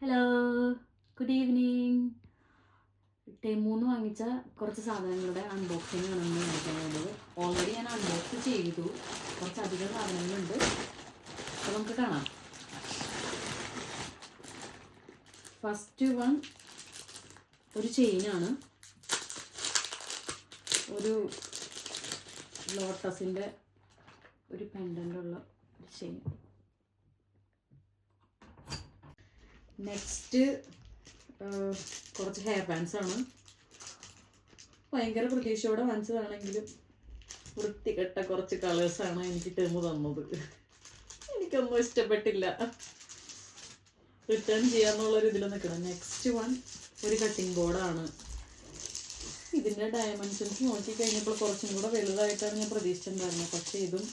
Hello, good evening. ടെമൂന്ന് വാങ്ങിച്ച കുറച്ച് സാധനങ്ങളുടെ അൺബോക്സിങ് ആണ് ഇന്ന് കാണിക്കാനുള്ളത്. ഓൾറെഡി ഞാൻ അൺബോക്സ് ചെയ്തു, കുറച്ചധികം സാധനങ്ങളുണ്ട്. അപ്പോൾ നമുക്ക് കാണാം. ഫസ്റ്റ് വൺ ഒരു ചെയിനാണ്, ഒരു ലോട്ടസിൻ്റെ ഒരു പെൻഡൻ്റുള്ള ഒരു ചെയിൻ. നെക്സ്റ്റ് കുറച്ച് ഹെയർ ബാൻഡ്സ് ആണ്. ഭയങ്കര പ്രതീക്ഷയോടെ വാങ്ങിച്ചതാണെങ്കിലും വൃത്തികെട്ട കുറച്ച് കളേഴ്സാണ് എനിക്ക് ടെമു തന്നത്. എനിക്കൊന്നും ഇഷ്ടപ്പെട്ടില്ല, റിട്ടേൺ ചെയ്യാന്നുള്ളൊരു ഇതിൽ നിൽക്കണം. നെക്സ്റ്റ് വൺ ഒരു കട്ടിംഗ് ബോർഡാണ്. ഇതിൻ്റെ ഡയമെൻഷൻസ് നോക്കിക്കഴിഞ്ഞപ്പോൾ കുറച്ചും കൂടെ വലുതായിട്ടാണ് ഞാൻ പ്രതീക്ഷിച്ചിട്ടുണ്ടായിരുന്നത്. പക്ഷേ ഇതും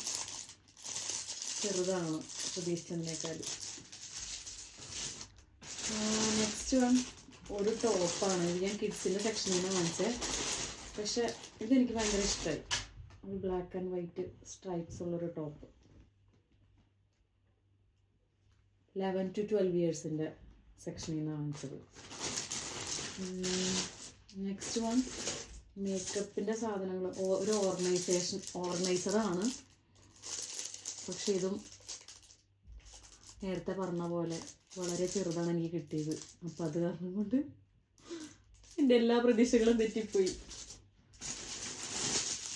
ചെറുതാണ് പ്രതീക്ഷിച്ചതിനേക്കാൾ. നെക്സ്റ്റ് വൺ ഒരു ടോപ്പാണ്. ഇത് ഞാൻ കിഡ്സിൻ്റെ സെക്ഷനിൽ നിന്ന് വാങ്ങിച്ചത്. പക്ഷെ ഇതെനിക്ക് ഭയങ്കര ഇഷ്ടമായി. ഒരു ബ്ലാക്ക് ആൻഡ് വൈറ്റ് സ്ട്രൈപ്സ് ഉള്ളൊരു ടോപ്പ്. 11 to 12 ഇയേഴ്സിൻ്റെ സെക്ഷനിൽ നിന്നാണ് വാങ്ങിച്ചത്. നെക്സ്റ്റ് വൺ മേക്കപ്പിൻ്റെ സാധനങ്ങൾ, ഒരു ഓർഗനൈസറാണ്. പക്ഷെ ഇതും നേരത്തെ പറഞ്ഞ പോലെ വളരെ ചെറുതാണ് എനിക്ക് കിട്ടിയത്. അപ്പോൾ അത് കാരണം കൊണ്ട് എൻ്റെ എല്ലാ പ്രതീക്ഷകളും തെറ്റിപ്പോയി.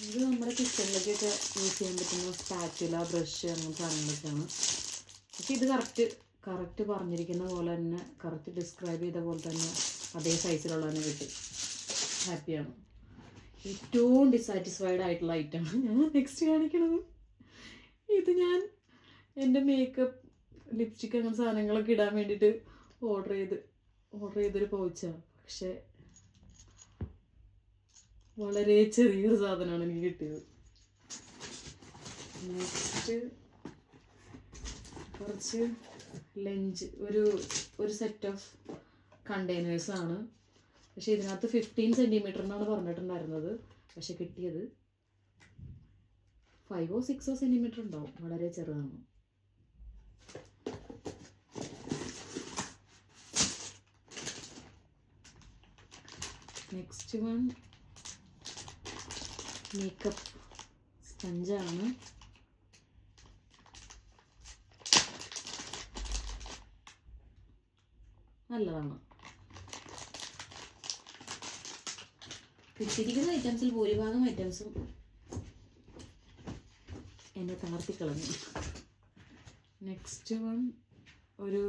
ഇത് നമ്മുടെ കിച്ചണിലേക്കൊക്കെ യൂസ് ചെയ്യാൻ പറ്റുന്ന സ്പാറ്റുല, ബ്രഷ് അങ്ങനത്തെ സാധനങ്ങളൊക്കെയാണ്. പക്ഷെ ഇത് കറക്റ്റ് പറഞ്ഞിരിക്കുന്ന പോലെ തന്നെ, കറക്റ്റ് ഡിസ്ക്രൈബ് ചെയ്ത പോലെ തന്നെ അതേ സൈസിലുള്ള തന്നെ കിട്ടി. ഹാപ്പിയാണ്. ഏറ്റവും ഡിസാറ്റിസ്ഫൈഡ് ആയിട്ടുള്ള ഐറ്റമാണ് ഞാൻ നെക്സ്റ്റ് കാണിക്കണത്. ഇത് ഞാൻ എൻ്റെ മേക്കപ്പ്, ലിപ്സ്റ്റിക് അങ്ങനെ സാധനങ്ങളൊക്കെ ഇടാൻ വേണ്ടിയിട്ട് ഓർഡർ ചെയ്തൊരു പൗച്ചാണ്. പക്ഷെ വളരെ ചെറിയൊരു സാധനമാണ് എനിക്ക് കിട്ടിയത്. നെക്സ്റ്റ് കുറച്ച് ലഞ്ച്, ഒരു സെറ്റ് ഓഫ് കണ്ടെയ്നേഴ്സാണ്. പക്ഷെ ഇതിനകത്ത് 15 സെൻറ്റിമീറ്ററിനാണ് പറഞ്ഞിട്ടുണ്ടായിരുന്നത്. പക്ഷെ കിട്ടിയത് 5 or 6 സെൻറ്റിമീറ്റർ ഉണ്ടാവും. വളരെ ചെറുതാണ്. നെക്സ്റ്റ് വൺ മേക്കപ്പ് സ്പഞ്ചാണ്. നല്ലതാണ്. കിട്ടിയിരിക്കുന്ന ഐറ്റംസിൽ ഭൂരിഭാഗം ഐറ്റംസും എന്നെ തളർത്തിക്കളഞ്ഞു. നെക്സ്റ്റ് വൺ ഒരു